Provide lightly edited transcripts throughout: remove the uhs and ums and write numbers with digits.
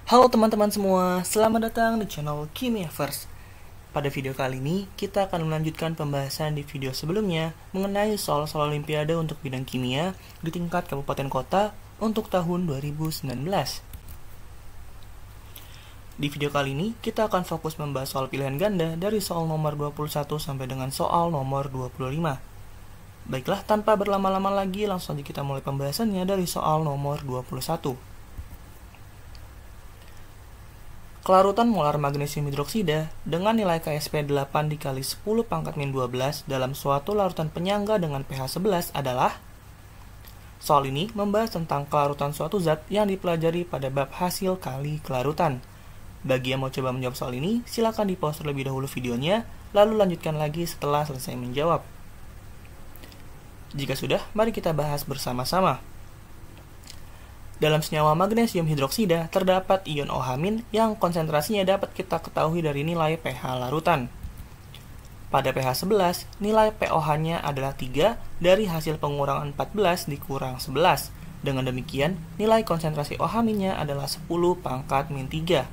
Halo teman-teman semua, selamat datang di channel Kimiaverse. Pada video kali ini, kita akan melanjutkan pembahasan di video sebelumnya mengenai soal-soal olimpiade untuk bidang kimia di tingkat kabupaten kota untuk tahun 2019. Di video kali ini, kita akan fokus membahas soal pilihan ganda dari soal nomor 21 sampai dengan soal nomor 25. Baiklah, tanpa berlama-lama lagi, langsung saja kita mulai pembahasannya dari soal nomor 21. Kelarutan molar magnesium hidroksida dengan nilai KSP 8 dikali 10 pangkat min 12 dalam suatu larutan penyangga dengan pH 11 adalah. Soal ini membahas tentang kelarutan suatu zat yang dipelajari pada bab hasil kali kelarutan. Bagi yang mau coba menjawab soal ini, silakan di-pause terlebih dahulu videonya, lalu lanjutkan lagi setelah selesai menjawab. Jika sudah, mari kita bahas bersama-sama. Dalam senyawa magnesium hidroksida terdapat ion OH- yang konsentrasinya dapat kita ketahui dari nilai pH larutan. Pada pH 11, nilai pOH-nya adalah 3 dari hasil pengurangan 14 dikurang 11. Dengan demikian, nilai konsentrasi OH- adalah 10 pangkat min 3.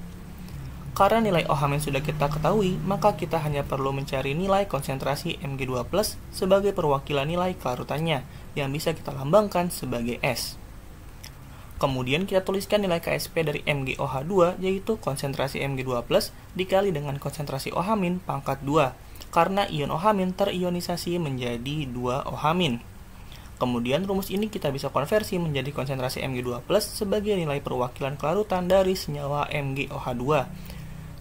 Karena nilai OH- sudah kita ketahui, maka kita hanya perlu mencari nilai konsentrasi Mg2+ sebagai perwakilan nilai kelarutannya, yang bisa kita lambangkan sebagai S. Kemudian kita tuliskan nilai KSP dari MgOH2, yaitu konsentrasi Mg2+ dikali dengan konsentrasi OH- pangkat 2, karena ion OH- terionisasi menjadi 2OH-. Kemudian rumus ini kita bisa konversi menjadi konsentrasi Mg2+ sebagai nilai perwakilan kelarutan dari senyawa MgOH2,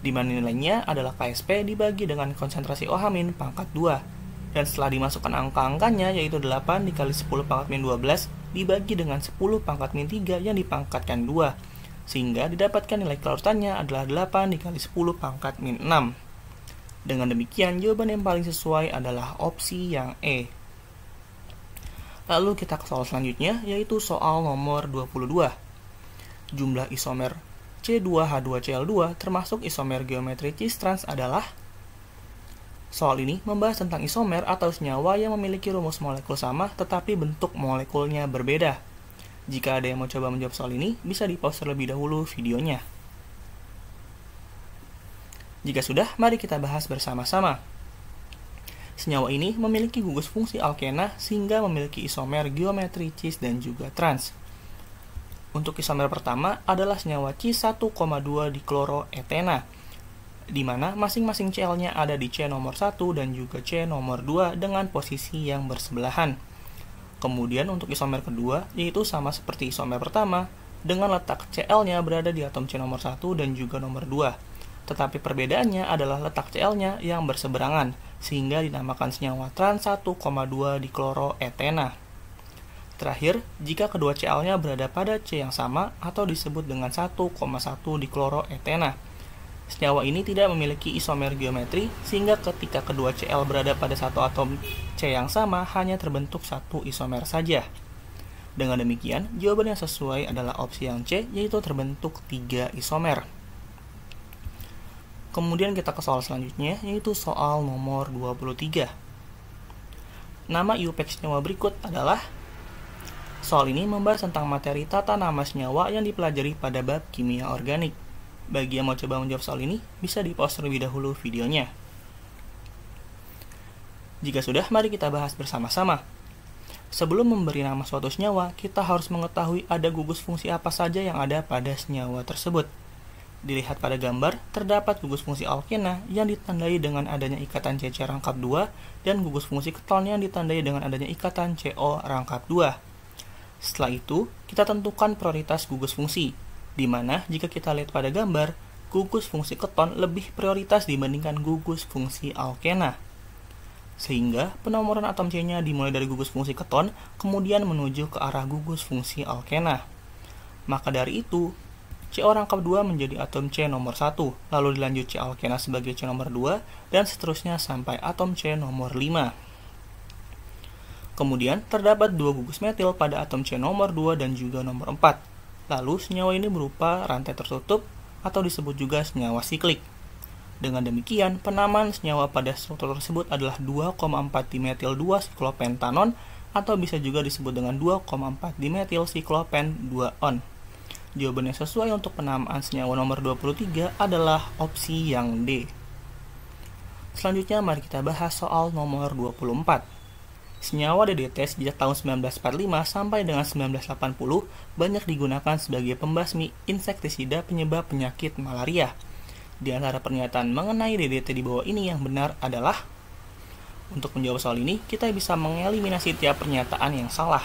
di mana nilainya adalah KSP dibagi dengan konsentrasi OH- pangkat 2. Dan setelah dimasukkan angka-angkanya, yaitu 8 dikali 10 pangkat min 12 dibagi dengan 10 pangkat min 3 yang dipangkatkan 2, sehingga didapatkan nilai kelarutannya adalah 8 dikali 10 pangkat min 6. Dengan demikian, jawaban yang paling sesuai adalah opsi yang E. Lalu kita ke soal selanjutnya, yaitu soal nomor 22. Jumlah isomer C2H2Cl2 termasuk isomer geometri cis-trans adalah. Soal ini membahas tentang isomer atau senyawa yang memiliki rumus molekul sama tetapi bentuk molekulnya berbeda. Jika ada yang mau coba menjawab soal ini, bisa di-pause terlebih dahulu videonya. Jika sudah, mari kita bahas bersama-sama. Senyawa ini memiliki gugus fungsi alkena sehingga memiliki isomer geometri cis dan juga trans. Untuk isomer pertama adalah senyawa cis 1,2 dikloroetena, di mana masing-masing Cl-nya ada di C nomor 1 dan juga C nomor 2 dengan posisi yang bersebelahan. Kemudian untuk isomer kedua, yaitu sama seperti isomer pertama, dengan letak Cl-nya berada di atom C nomor 1 dan juga nomor 2. Tetapi perbedaannya adalah letak Cl-nya yang berseberangan, sehingga dinamakan senyawa trans 1,2 dikloroetena. Terakhir, jika kedua Cl-nya berada pada C yang sama atau disebut dengan 1,1 dikloroetena. Senyawa ini tidak memiliki isomer geometri, sehingga ketika kedua Cl berada pada satu atom C yang sama, hanya terbentuk satu isomer saja. Dengan demikian, jawaban yang sesuai adalah opsi yang C, yaitu terbentuk 3 isomer. Kemudian kita ke soal selanjutnya, yaitu soal nomor 23. Nama IUPAC senyawa berikut adalah. Soal ini membahas tentang materi tata nama senyawa yang dipelajari pada bab kimia organik. Bagi yang mau coba menjawab soal ini, bisa di-pause terlebih dahulu videonya. Jika sudah, mari kita bahas bersama-sama. Sebelum memberi nama suatu senyawa, kita harus mengetahui ada gugus fungsi apa saja yang ada pada senyawa tersebut. Dilihat pada gambar, terdapat gugus fungsi alkena yang ditandai dengan adanya ikatan CC rangkap 2 dan gugus fungsi keton yang ditandai dengan adanya ikatan CO rangkap 2. Setelah itu, kita tentukan prioritas gugus fungsi, di mana jika kita lihat pada gambar, gugus fungsi keton lebih prioritas dibandingkan gugus fungsi alkena. Sehingga penomoran atom C-nya dimulai dari gugus fungsi keton, kemudian menuju ke arah gugus fungsi alkena. Maka dari itu, CO rangkap 2 menjadi atom C nomor 1, lalu dilanjut C alkena sebagai C nomor 2, dan seterusnya sampai atom C nomor 5. Kemudian, terdapat 2 gugus metil pada atom C nomor 2 dan juga nomor 4. Lalu, senyawa ini berupa rantai tertutup atau disebut juga senyawa siklik. Dengan demikian, penamaan senyawa pada struktur tersebut adalah 2,4 dimetil 2 siklopentanon atau bisa juga disebut dengan 2,4 dimetil siklopen 2-on. Jawaban yang sesuai untuk penamaan senyawa nomor 23 adalah opsi yang D. Selanjutnya mari kita bahas soal nomor 24. Senyawa DDT sejak tahun 1945 sampai dengan 1980 banyak digunakan sebagai pembasmi insektisida penyebab penyakit malaria. Di antara pernyataan mengenai DDT di bawah ini yang benar adalah, untuk menjawab soal ini, kita bisa mengeliminasi tiap pernyataan yang salah.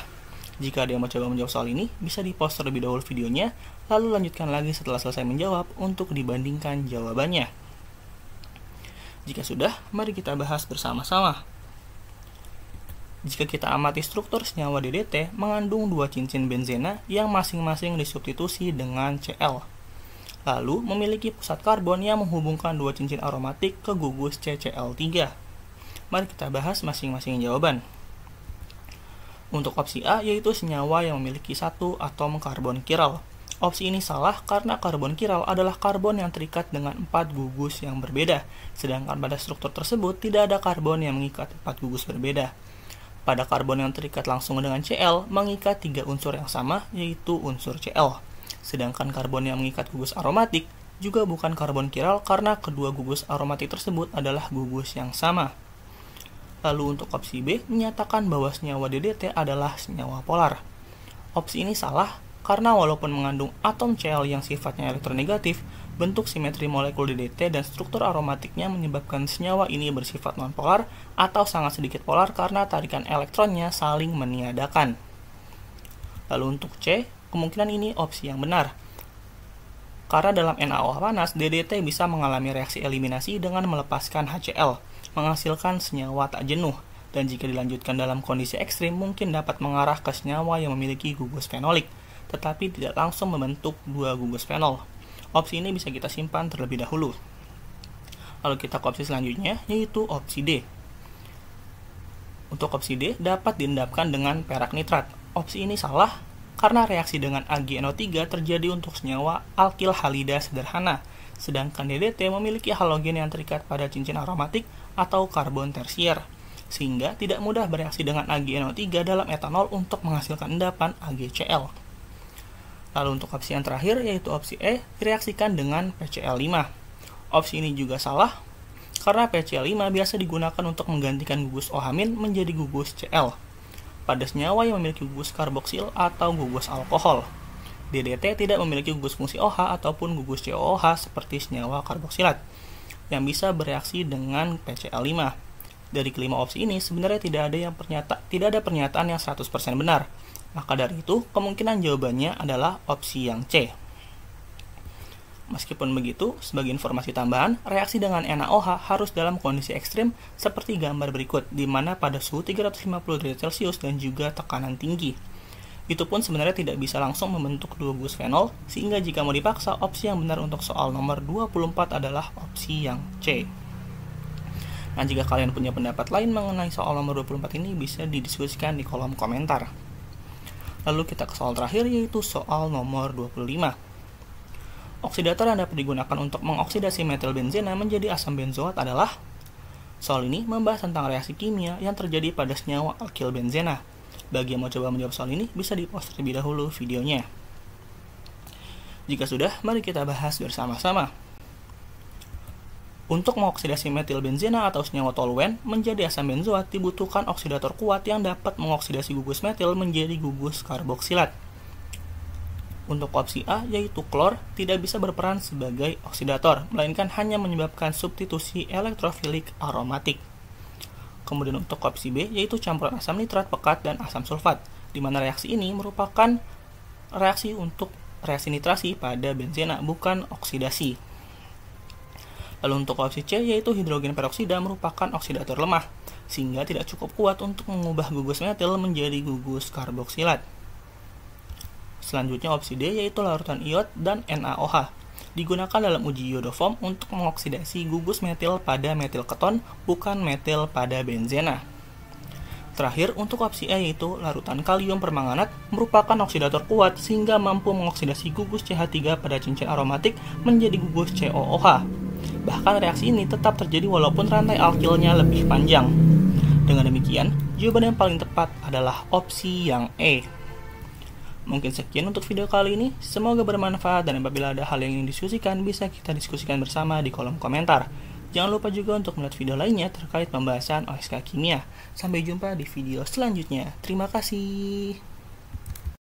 Jika ada yang mau coba menjawab soal ini, bisa di-pause terlebih dahulu videonya, lalu lanjutkan lagi setelah selesai menjawab untuk dibandingkan jawabannya. Jika sudah, mari kita bahas bersama-sama. Jika kita amati struktur senyawa DDT mengandung dua cincin benzena yang masing-masing disubstitusi dengan Cl. Lalu memiliki pusat karbon yang menghubungkan dua cincin aromatik ke gugus CCl3. Mari kita bahas masing-masing jawaban. Untuk opsi A yaitu senyawa yang memiliki satu atom karbon kiral. Opsi ini salah karena karbon kiral adalah karbon yang terikat dengan 4 gugus yang berbeda, sedangkan pada struktur tersebut tidak ada karbon yang mengikat 4 gugus berbeda. Pada karbon yang terikat langsung dengan Cl mengikat 3 unsur yang sama, yaitu unsur Cl. Sedangkan karbon yang mengikat gugus aromatik juga bukan karbon kiral karena kedua gugus aromatik tersebut adalah gugus yang sama. Lalu untuk opsi B menyatakan bahwa senyawa DDT adalah senyawa polar. Opsi ini salah karena walaupun mengandung atom Cl yang sifatnya elektronegatif, bentuk simetri molekul DDT dan struktur aromatiknya menyebabkan senyawa ini bersifat nonpolar atau sangat sedikit polar karena tarikan elektronnya saling meniadakan. Lalu untuk C, kemungkinan ini opsi yang benar. Karena dalam NaOH panas, DDT bisa mengalami reaksi eliminasi dengan melepaskan HCl, menghasilkan senyawa tak jenuh, dan jika dilanjutkan dalam kondisi ekstrim mungkin dapat mengarah ke senyawa yang memiliki gugus fenolik, tetapi tidak langsung membentuk dua gugus fenol. Opsi ini bisa kita simpan terlebih dahulu. Lalu kita ke opsi selanjutnya, yaitu opsi D. Untuk opsi D dapat diendapkan dengan perak nitrat. Opsi ini salah karena reaksi dengan AgNO3 terjadi untuk senyawa alkil halida sederhana, sedangkan DDT memiliki halogen yang terikat pada cincin aromatik atau karbon tersier, sehingga tidak mudah bereaksi dengan AgNO3 dalam etanol untuk menghasilkan endapan AgCl. Lalu untuk opsi yang terakhir yaitu opsi E, direaksikan dengan PCl5. Opsi ini juga salah karena PCl5 biasa digunakan untuk menggantikan gugus OH- menjadi gugus Cl pada senyawa yang memiliki gugus karboksil atau gugus alkohol. DDT tidak memiliki gugus fungsi OH ataupun gugus COOH seperti senyawa karboksilat yang bisa bereaksi dengan PCl5. Dari kelima opsi ini sebenarnya tidak ada pernyataan yang 100% benar. Maka dari itu, kemungkinan jawabannya adalah opsi yang C. Meskipun begitu, sebagai informasi tambahan, reaksi dengan NaOH harus dalam kondisi ekstrim seperti gambar berikut, di mana pada suhu 350 derajat Celcius dan juga tekanan tinggi. Itu pun sebenarnya tidak bisa langsung membentuk dua gugus fenol, sehingga jika mau dipaksa, opsi yang benar untuk soal nomor 24 adalah opsi yang C. Nah, jika kalian punya pendapat lain mengenai soal nomor 24 ini, bisa didiskusikan di kolom komentar. Lalu kita ke soal terakhir yaitu soal nomor 25. Oksidator yang dapat digunakan untuk mengoksidasi metil benzena menjadi asam benzoat adalah. Soal ini membahas tentang reaksi kimia yang terjadi pada senyawa alkil benzena. Bagi yang mau coba menjawab soal ini, bisa di-pause terlebih dahulu videonya. Jika sudah, mari kita bahas bersama-sama. Untuk mengoksidasi metil benzena atau senyawa toluen menjadi asam benzoat dibutuhkan oksidator kuat yang dapat mengoksidasi gugus metil menjadi gugus karboksilat. Untuk opsi A yaitu klor tidak bisa berperan sebagai oksidator, melainkan hanya menyebabkan substitusi elektrofilik aromatik. Kemudian untuk opsi B yaitu campuran asam nitrat pekat dan asam sulfat, di mana reaksi ini merupakan reaksi untuk reaksi nitrasi pada benzena, bukan oksidasi. Lalu untuk opsi C yaitu hidrogen peroksida merupakan oksidator lemah, sehingga tidak cukup kuat untuk mengubah gugus metil menjadi gugus karboksilat. Selanjutnya opsi D yaitu larutan iod dan NaOH, digunakan dalam uji iodoform untuk mengoksidasi gugus metil pada metil keton, bukan metil pada benzena. Terakhir untuk opsi E yaitu larutan kalium permanganat merupakan oksidator kuat sehingga mampu mengoksidasi gugus CH3 pada cincin aromatik menjadi gugus COOH. Bahkan reaksi ini tetap terjadi walaupun rantai alkilnya lebih panjang. Dengan demikian, jawaban yang paling tepat adalah opsi yang E. Mungkin sekian untuk video kali ini, semoga bermanfaat dan apabila ada hal yang ingin diskusikan, bisa kita diskusikan bersama di kolom komentar. Jangan lupa juga untuk melihat video lainnya terkait pembahasan OSK Kimia. Sampai jumpa di video selanjutnya. Terima kasih.